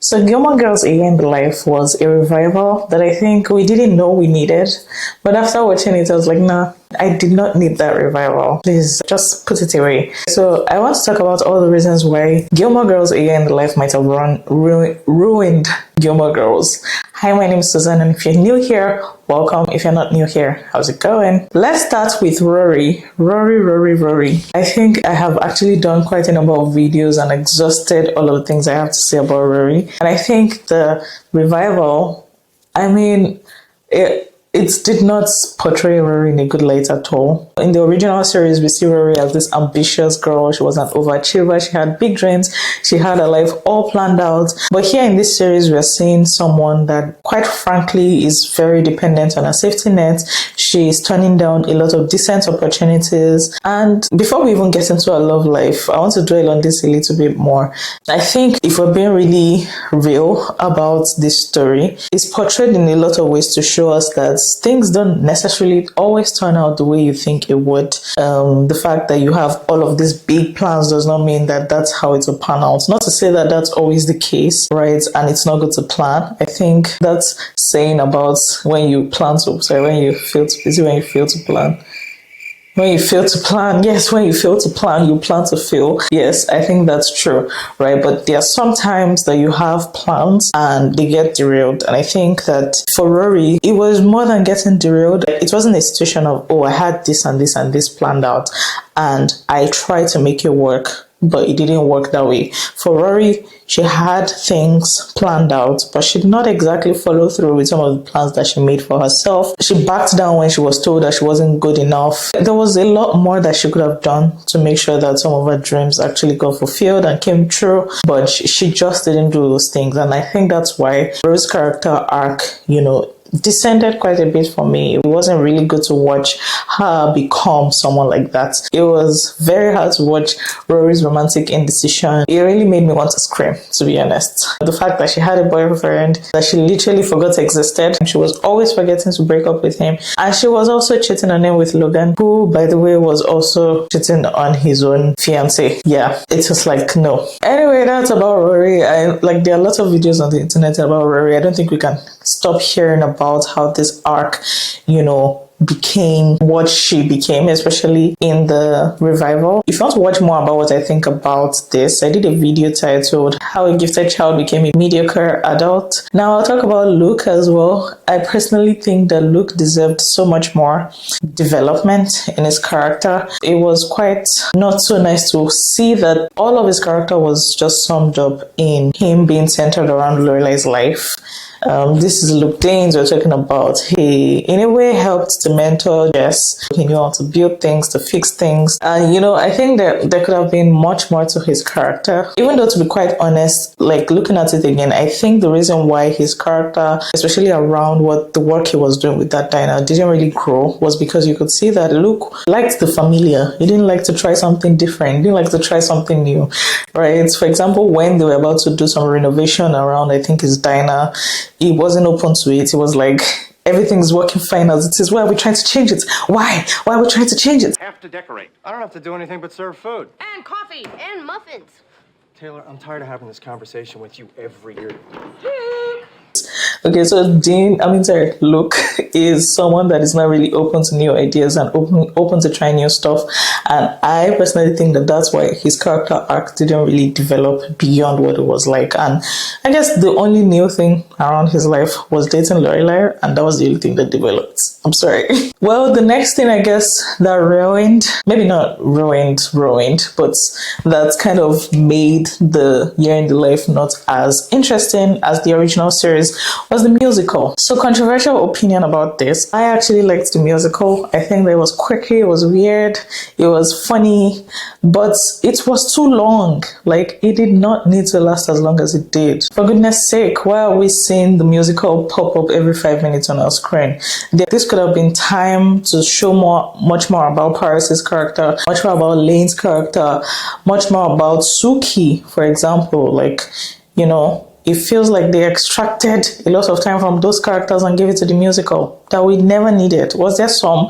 So Gilmore Girls A in the Life was a revival that I think we didn't know we needed. But after watching it, I was like, nah, I did not need that revival. Please just put it away. So I want to talk about all the reasons why Gilmore Girls A in the Life might have ruined Gilmore Girls. Hi, my name is Susan, and if you're new here, welcome. If you're not new here, how's it going? Let's start with Rory. Rory. I think I have actually done quite a number of videos and exhausted all of the things I have to say about Rory. And I think the revival, it did not portray Rory in a good light at all. In the original series, we see Rory as this ambitious girl. She was an overachiever. She had big dreams. She had her life all planned out. But here in this series, we're seeing someone that, quite frankly, is very dependent on a safety net. She's turning down a lot of decent opportunities. And before we even get into her love life, I want to dwell on this a little bit more. I think if we're being really real about this story, it's portrayed in a lot of ways to show us that things don't necessarily always turn out the way you think it would. The fact that you have all of these big plans does not mean that that's how it will pan out. Not to say that that's always the case, right? And it's not good to plan. I think that's saying about when you fail to plan. When you fail to plan, yes, when you fail to plan, you plan to fail. Yes, I think that's true, right? But there are some times that you have plans and they get derailed. And I think that for Rory, it was more than getting derailed. It wasn't a situation of, oh, I had this and this and this planned out and I tried to make it work, but it didn't work that way. For Rory, she had things planned out, but she did not exactly follow through with some of the plans that she made for herself. She backed down when she was told that she wasn't good enough. There was a lot more that she could have done to make sure that some of her dreams actually got fulfilled and came true, but she just didn't do those things. And I think that's why Rory's character arc, descended quite a bit for me. It wasn't really good to watch her become someone like that. It was very hard to watch Rory's romantic indecision. It really made me want to scream, to be honest. The fact that she had a boyfriend that she literally forgot existed. She was always forgetting to break up with him. And she was also cheating on him with Logan, who, by the way, was also cheating on his own fiancé. Yeah, it's just like, no. Anyway, that's about Rory. There are lots of videos on the internet about Rory. I don't think we can stop hearing about how this arc, became what she became, especially in the revival. If you want to watch more about what I think about this, I did a video titled How a Gifted Child Became a Mediocre Adult. Now I'll talk about Luke as well. I personally think that Luke deserved so much more development in his character. It was quite not so nice to see that all of his character was just summed up in him being centered around Lorelai's life. This is Luke Danes we're talking about. He, in a way, helped to mentor Jess. He knew how to build things, to fix things. And, I think that there could have been much more to his character. Even though, to be quite honest, looking at it again, I think the reason why his character, especially around the work he was doing with that diner, didn't really grow was because you could see that Luke liked the familiar. He didn't like to try something different. He didn't like to try something new, right? For example, when they were about to do some renovation around, I think, his diner, he wasn't open to it. He was like, everything's working fine as it is. Why are we trying to change it? Why are we trying to change it? I have to decorate. I don't have to do anything but serve food. And coffee. And muffins. Taylor, I'm tired of having this conversation with you every year. Okay, so Luke is someone that is not really open to new ideas and open to trying new stuff. And I personally think that that's why his character arc didn't really develop beyond what it was like. And I guess the only new thing around his life was dating Lorelai, and that was the only thing that developed. I'm sorry. Well, the next thing I guess that ruined, maybe not ruined, but that kind of made the Year in the Life not as interesting as the original series was the musical. So, controversial opinion about this. I actually liked the musical. I think that it was quirky, it was weird, it was funny, but it was too long. It did not need to last as long as it did. For goodness sake, why are we seeing the musical pop up every 5 minutes on our screen? This could have been time to show much more about Paris's character, much more about Lane's character, much more about Suki, for example. It feels like they extracted a lot of time from those characters and gave it to the musical that we never needed. Was there some,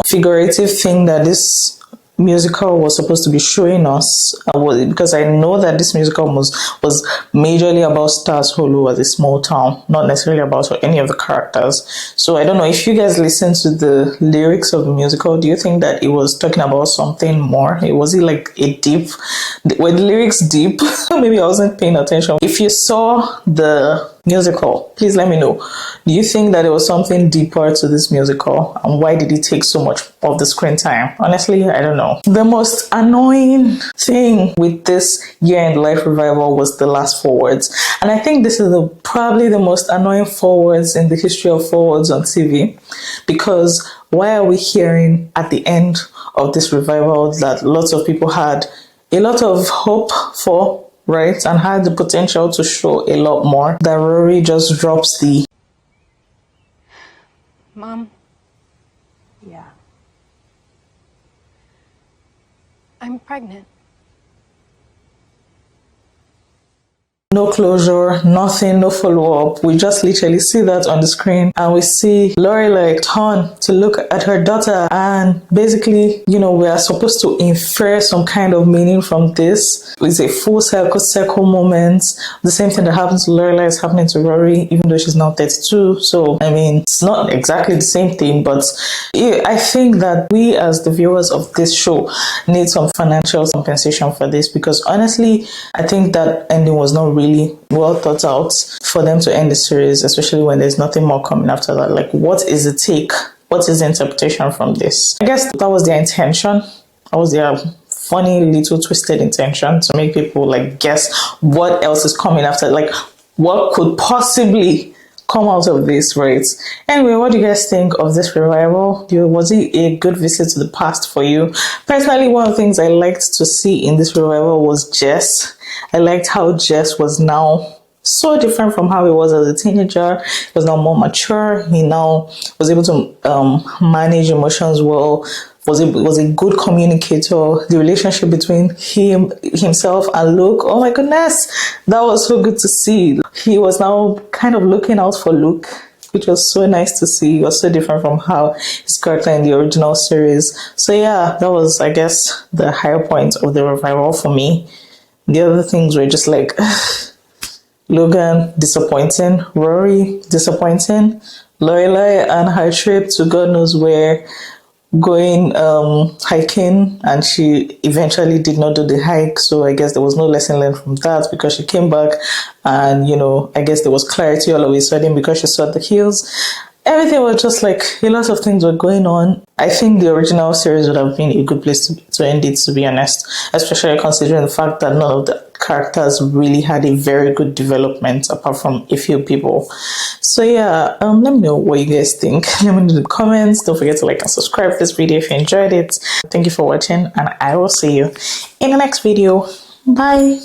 figurative thing that this musical was supposed to be showing us, because I know that this musical was majorly about Stars Hollow as a small town, not necessarily about any of the characters. So I don't know if you guys listened to the lyrics of the musical. Do you think that it was talking about something more? Was it like a deep? Were the lyrics deep? Maybe I wasn't paying attention. If you saw the musical, please let me know. Do you think that there was something deeper to this musical, and why did it take so much of the screen time? Honestly, I don't know. The most annoying thing with this Year in Life revival was the last forwards, and I think this is probably the most annoying forwards in the history of forwards on TV, because why are we hearing at the end of this revival that lots of people had a lot of hope for, right, and had the potential to show a lot more, that Rory just drops the Mom? Yeah. I'm pregnant. no closure, nothing, no follow-up. We just literally see that on the screen, and we see Lorelai turn to look at her daughter, and basically, we are supposed to infer some kind of meaning from this. It's a full circle moment. The same thing that happens to Lorelai is happening to Rory, even though she's now 32. So, it's not exactly the same thing, but I think that we as the viewers of this show need some financial compensation for this, because honestly, I think that ending was not really well thought out for them to end the series, especially when there's nothing more coming after that. Like, what is the take? What is the interpretation from this? I guess that was their intention. That was their funny little twisted intention, to make people guess what else is coming after, what could possibly come out of this, right? Anyway, what do you guys think of this revival? Was it a good visit to the past for you? Personally, one of the things I liked to see in this revival was Jess. I liked how Jess was now so different from how he was as a teenager. He was now more mature. He now was able to manage emotions well. Was a good communicator. The relationship between himself and Luke, oh my goodness, that was so good to see. He was now kind of looking out for Luke, which was so nice to see. It was so different from how his character in the original series. So yeah, that was, I guess, the higher point of the revival for me. The other things were just Logan, disappointing. Rory, disappointing. Lorelai and her trip to God knows where, going hiking, and she eventually did not do the hike. So I guess there was no lesson learned from that, because she came back and, I guess there was clarity all of a sudden because she saw the hills. Everything was just a lot of things were going on. I think the original series would have been a good place to end it, to be honest, especially considering the fact that none of the characters really had a very good development apart from a few people. So yeah, let me know what you guys think. Let me know in the comments. Don't forget to like and subscribe to this video if you enjoyed it. Thank you for watching, and I will see you in the next video. Bye.